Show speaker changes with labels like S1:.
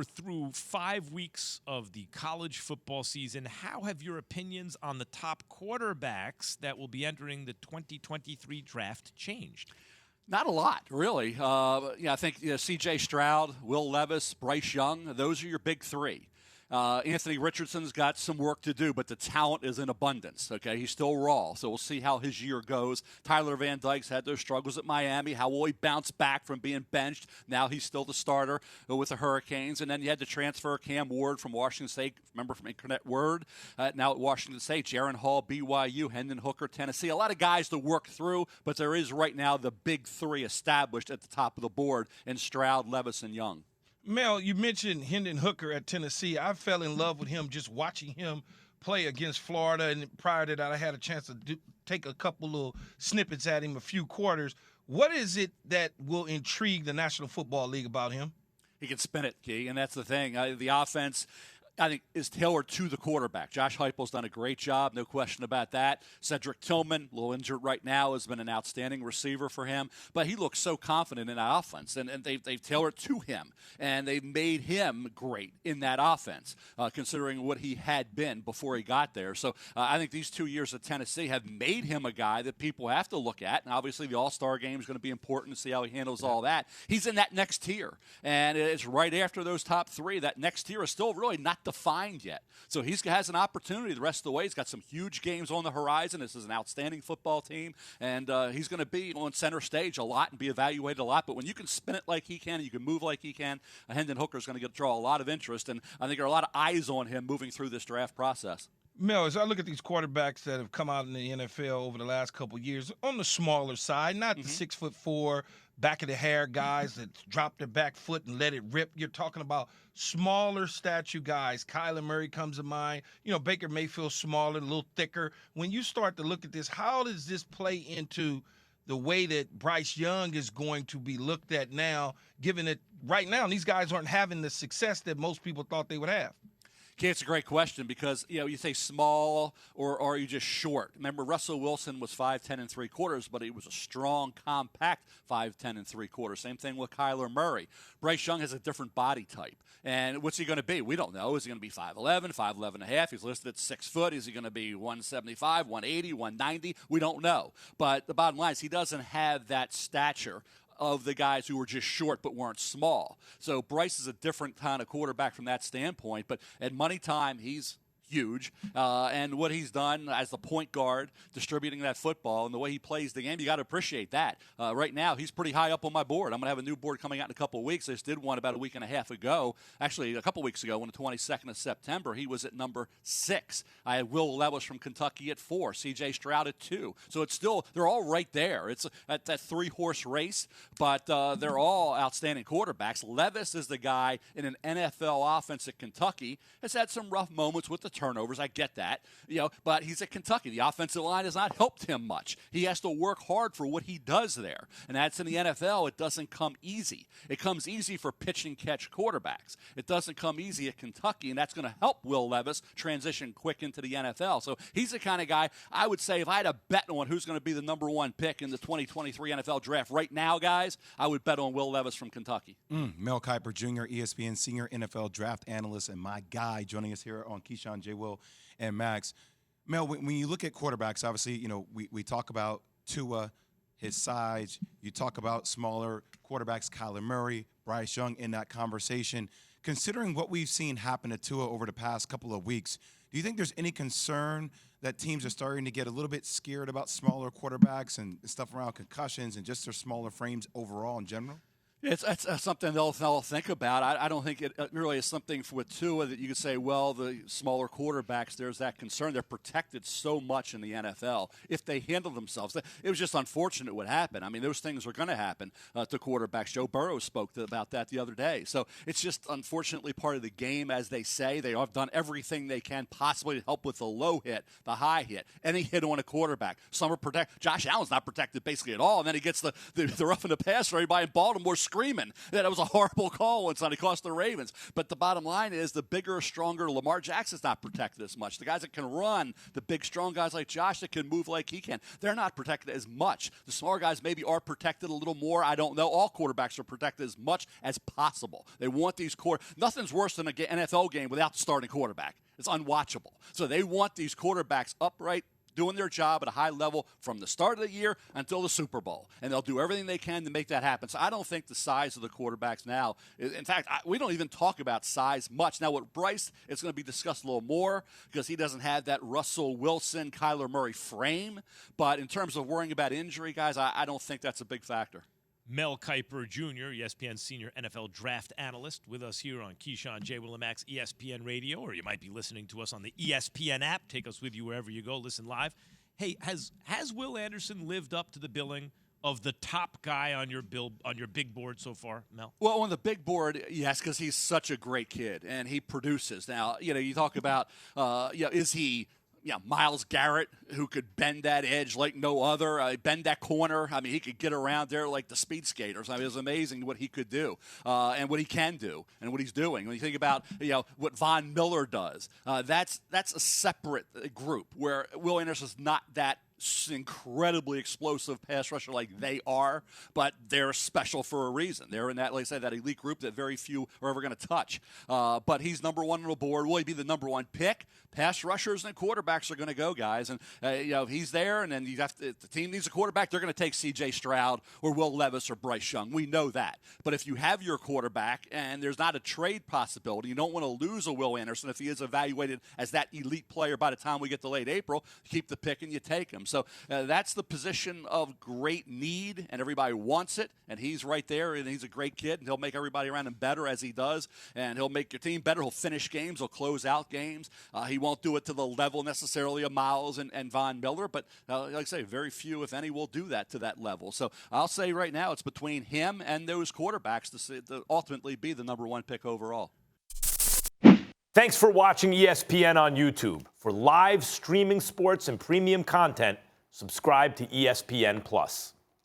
S1: we're through 5 weeks of the college football season. How have your opinions on the top quarterbacks that will be entering the 2023 draft changed?
S2: Not a lot, really. I think C.J. Stroud, Will Levis, Bryce Young, those are your big three. Anthony Richardson's got some work to do, but the talent is in abundance, okay? He's still raw, so we'll see how his year goes. Tyler Van Dyke's had those struggles at Miami. How will he bounce back from being benched? Now he's still the starter with the Hurricanes. And then you had to transfer Cam Ward from Washington State, remember, from Incarnate Word, now at Washington State. Jaron Hall, BYU, Hendon Hooker, Tennessee. A lot of guys to work through, but there is right now the big three established at the top of the board in Stroud, Levis, and Young.
S3: Mel, you mentioned Hendon Hooker at Tennessee. I fell in love with him just watching him play against Florida, and prior to that, I had a chance to take a couple little snippets at him, a few quarters. What is it that will intrigue the National Football League about him?
S2: He can spin it, Key, and that's the thing. The offense, I think, is tailored to the quarterback. Josh Heupel's done a great job, no question about that. Cedric Tillman, a little injured right now, has been an outstanding receiver for him. But he looks so confident in that offense, and they've tailored to him. And they've made him great in that offense, considering what he had been before he got there. So I think these 2 years at Tennessee have made him a guy that people have to look at. And obviously the All-Star game is going to be important to see how he handles all that. He's in that next tier. And it's right after those top three. That next tier is still really not defined yet. So he has an opportunity the rest of the way. He's got some huge games on the horizon. This is an outstanding football team, and he's going to be on center stage a lot and be evaluated a lot. But when you can spin it like he can, and you can move like he can, Hendon Hooker is going to draw a lot of interest, and I think there are a lot of eyes on him moving through this draft process.
S3: Mel, as I look at these quarterbacks that have come out in the NFL over the last couple of years, on the smaller side, not the 6'4", back of the hair guys that drop their back foot and let it rip. You're talking about smaller statue guys. Kyler Murray comes to mind. Baker Mayfield's smaller, a little thicker. When you start to look at this, how does this play into the way that Bryce Young is going to be looked at now, given that right now these guys aren't having the success that most people thought they would have?
S2: Okay, it's a great question because, you say small or are you just short? Remember, Russell Wilson was 5'10" ¾ but he was a strong, compact 5'10" ¾ Same thing with Kyler Murray. Bryce Young has a different body type. And what's he going to be? We don't know. Is he going to be 5'11", 5'11.5"? He's listed at 6 foot. Is he going to be 175, 180, 190? We don't know. But the bottom line is he doesn't have that stature of the guys who were just short but weren't small. So Bryce is a different kind of quarterback from that standpoint. But at money time, he's huge. And what he's done as the point guard, distributing that football, and the way he plays the game, you got to appreciate that. Right now, he's pretty high up on my board. I'm going to have a new board coming out in a couple of weeks. I just did one about a week and a half ago. Actually, a couple of weeks ago, on the 22nd of September, he was at number 6. I had Will Levis from Kentucky at 4, C.J. Stroud at 2. So it's still, they're all right there. It's that 3-horse race, but they're all outstanding quarterbacks. Levis is the guy in an NFL offense at Kentucky, has had some rough moments with the turnovers. I get that, but he's at Kentucky. The offensive line has not helped him much. He has to work hard for what he does there, and that's in the NFL. It doesn't come easy. It comes easy for pitch and catch quarterbacks. It doesn't come easy at Kentucky, and that's going to help Will Levis transition quick into the NFL. So he's the kind of guy I would say if I had a bet on who's going to be the number 1 pick in the 2023 NFL draft right now, guys, I would bet on Will Levis from Kentucky.
S4: Mel Kiper Jr., ESPN senior NFL draft analyst, and my guy joining us here on Keyshawn, JWill and Max. Mel, when you look at quarterbacks, obviously, we talk about Tua, his size. You talk about smaller quarterbacks, Kyler Murray, Bryce Young in that conversation. Considering what we've seen happen to Tua over the past couple of weeks, do you think there's any concern that teams are starting to get a little bit scared about smaller quarterbacks and stuff around concussions and just their smaller frames overall in general?
S2: It's something they'll think about. I don't think it really is something with Tua that you could say, well, the smaller quarterbacks, there's that concern. They're protected so much in the NFL. If they handle themselves, it was just unfortunate what happened. I mean, those things are going to happen to quarterbacks. Joe Burrow spoke about that the other day. So it's just unfortunately part of the game, as they say. They have done everything they can possibly to help with the low hit, the high hit, any hit on a quarterback. Some are protected. Josh Allen's not protected basically at all, and then he gets the rough in the pass for everybody in Baltimore screaming that it was a horrible call once and it cost the Ravens. But the bottom line is the bigger, stronger Lamar Jackson's not protected as much. The guys that can run, the big, strong guys like Josh that can move like he can, they're not protected as much. The smaller guys maybe are protected a little more. I don't know. All quarterbacks are protected as much as possible. They want these nothing's worse than an NFL game without the starting quarterback. It's unwatchable. So they want these quarterbacks upright, doing their job at a high level from the start of the year until the Super Bowl. And they'll do everything they can to make that happen. So I don't think the size of the quarterbacks now, in fact, we don't even talk about size much. Now with Bryce, it's going to be discussed a little more because he doesn't have that Russell Wilson, Kyler Murray frame. But in terms of worrying about injury, guys, I don't think that's a big factor.
S1: Mel Kiper Jr., ESPN senior NFL draft analyst, with us here on Keyshawn, JWill and Max, ESPN Radio, or you might be listening to us on the ESPN app. Take us with you wherever you go. Listen live. Hey, has Will Anderson lived up to the billing of the top guy on your big board so far, Mel?
S2: Well, on the big board, yes, because he's such a great kid and he produces. Now, you talk about, is he? Yeah, Myles Garrett, who could bend that edge like no other, bend that corner. I mean, he could get around there like the speed skaters. I mean, it was amazing what he could do and what he can do and what he's doing. When you think about, what Von Miller does, that's a separate group where Will Anderson's not that incredibly explosive pass rusher like they are, but they're special for a reason. They're in that, like I said, that elite group that very few are ever going to touch. But he's number one on the board. Will he be the number one pick? Pass rushers and quarterbacks are going to go, guys. And if he's there, and then if the team needs a quarterback, they're going to take C.J. Stroud or Will Levis or Bryce Young. We know that. But if you have your quarterback and there's not a trade possibility, you don't want to lose a Will Anderson if he is evaluated as that elite player by the time we get to late April. You keep the pick and you take him. So that's the position of great need, and everybody wants it, and he's right there, and he's a great kid, and he'll make everybody around him better as he does, and he'll make your team better. He'll finish games. He'll close out games. He won't do it to the level necessarily of Myles and Von Miller, but like I say, very few, if any, will do that to that level. So I'll say right now it's between him and those quarterbacks to ultimately be the number one pick overall.
S1: Thanks for watching ESPN on YouTube. For live streaming sports and premium content, subscribe to ESPN+.